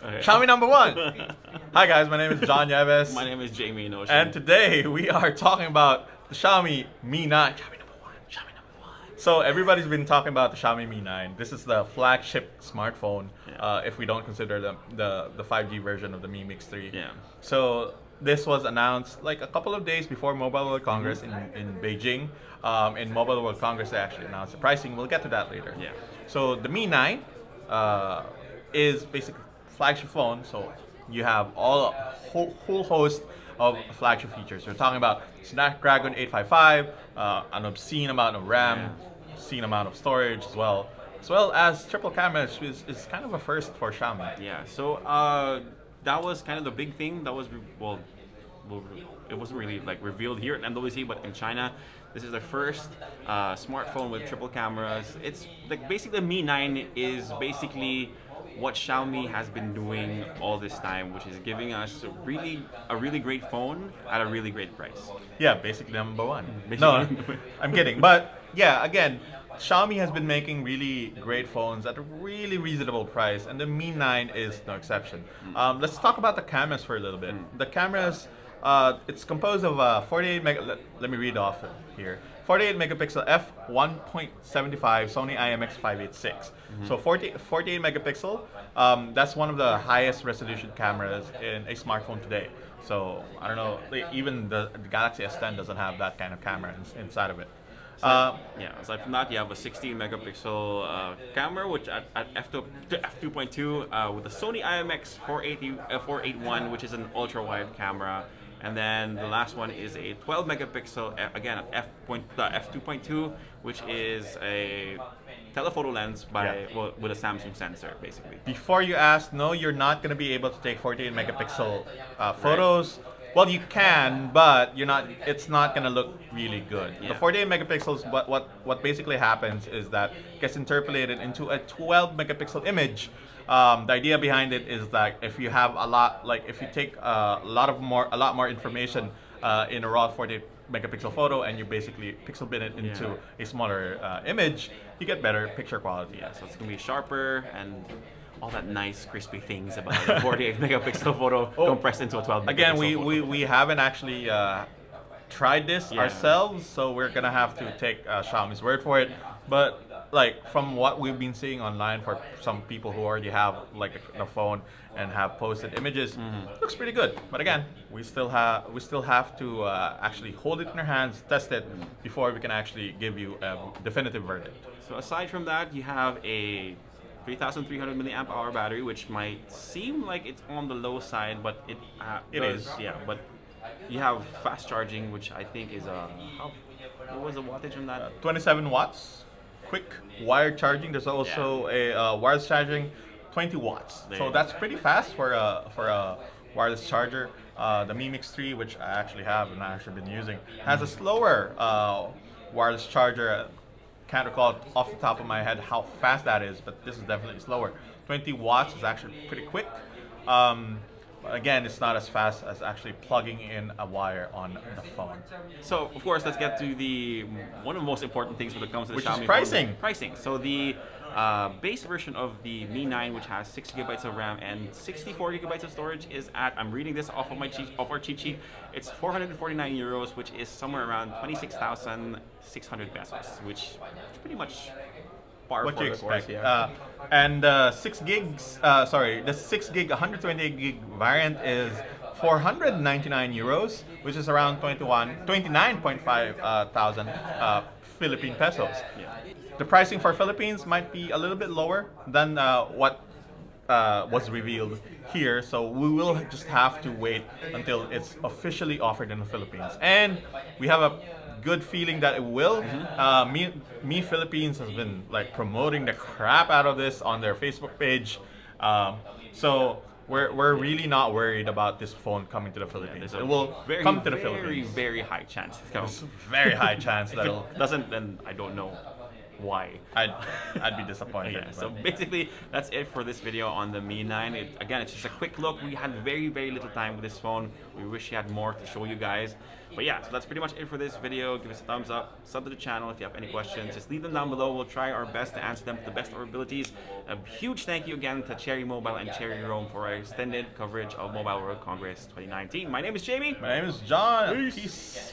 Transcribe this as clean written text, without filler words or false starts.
Okay. Xiaomi number one. Hi guys, my name is John Yeves. My name is Jamie Notion. And today we are talking about the Xiaomi Mi 9. Xiaomi number one. Xiaomi number one. So everybody's been talking about the Xiaomi Mi 9. This is the flagship smartphone. Yeah. If we don't consider the 5G version of the Mi Mix 3. Yeah. So this was announced like a couple of days before Mobile World Congress in Beijing. In Mobile World Congress, they actually announced the pricing. We'll get to that later. Yeah. So the Mi 9 is basically flagship phone. So you have a whole host of flagship features. We're talking about Snapdragon 855, an obscene amount of RAM, obscene amount of storage as well as triple cameras, which is kind of a first for Xiaomi. Yeah. So that was kind of the big thing. That was it wasn't really like revealed here at MWC, but in China, this is the first smartphone with triple cameras. It's like basically the Mi 9 is basically what Xiaomi has been doing all this time, which is giving us a really great phone at a really great price. Yeah, basically number one. No, I'm kidding. But yeah, again, Xiaomi has been making really great phones at a really reasonable price, and the Mi 9 is no exception. Let's talk about the cameras for a little bit. The cameras, it's composed of 48 let me read off here. 48 megapixel f1.75 Sony IMX586. So 48 megapixel, that's one of the highest resolution cameras in a smartphone today. So I don't know, even the Galaxy S10 doesn't have that kind of camera inside of it. Yeah, aside from that, you have a 16 megapixel camera, which at f2.2 with the Sony IMX 481, which is an ultra wide camera. And then the last one is a 12 megapixel, again at f2.2, which is a telephoto lens with a Samsung sensor, basically. Before you ask, no, you're not going to be able to take 48 megapixel photos. Well, you can, but it's not going to look really good. Yeah. The 48 megapixels, what basically happens is that it gets interpolated into a 12 megapixel image. The idea behind it is that if you have if you take a lot more information in a raw 48 megapixel photo and you basically pixel bin it into a smaller image, you get better picture quality. Yeah, so it's gonna be sharper and all that nice crispy things about a 48 megapixel photo compressed into a 12 megapixel Again, photo. we haven't actually tried this ourselves, so we're gonna have to take Xiaomi's word for it. But like from what we've been seeing online for some people who already have like the phone and have posted images, looks pretty good. But again, we still have to actually hold it in our hands, test it before we can actually give you a definitive verdict. So aside from that, you have a 3,300 milliamp hour battery, which might seem like it's on the low side, but it is. Yeah, but you have fast charging, which I think is what was the wattage on that? 27 watts. Quick wired charging. There's also a wireless charging, 20 watts. So that's pretty fast for a wireless charger. The Mi Mix 3, which I actually have and I actually been using, has a slower wireless charger. Can't recall off the top of my head how fast that is, but this is definitely slower. 20 watts is actually pretty quick. Again, it's not as fast as actually plugging in a wire on the phone. So, of course, let's get to one of the most important things when it comes to the Xiaomi phone. Pricing. Pricing. So the base version of the Mi 9, which has 6 gigabytes of RAM and 64 gigabytes of storage, is at, I'm reading this off of our cheat sheet, it's 449 euros, which is somewhere around 26,600 pesos, which is pretty much what you expect. Yeah. And 6 gigs, the 6 gig 128 gig variant is 499 euros, which is around 29.5 thousand Philippine pesos. Yeah. The pricing for Philippines might be a little bit lower than what was revealed here, so we will just have to wait until it's officially offered in the Philippines. And we have a good feeling that it will. Mi Philippines has been like promoting the crap out of this on their Facebook page, so we're really not worried about this phone coming to the Philippines. It will come to the Philippines. Very high chance. It's a very high chance that if it doesn't, then I don't know why? I'd be disappointed. Yeah, so basically, that's it for this video on the Mi 9. Again, it's just a quick look. We had very, very little time with this phone. We wish we had more to show you guys. But yeah, so that's pretty much it for this video. Give us a thumbs up, sub to the channel. If you have any questions, just leave them down below. We'll try our best to answer them to the best of our abilities. A huge thank you again to Cherry Mobile and CherryRoam for our extended coverage of Mobile World Congress 2019. My name is Jamie. My name is John. Peace. Peace.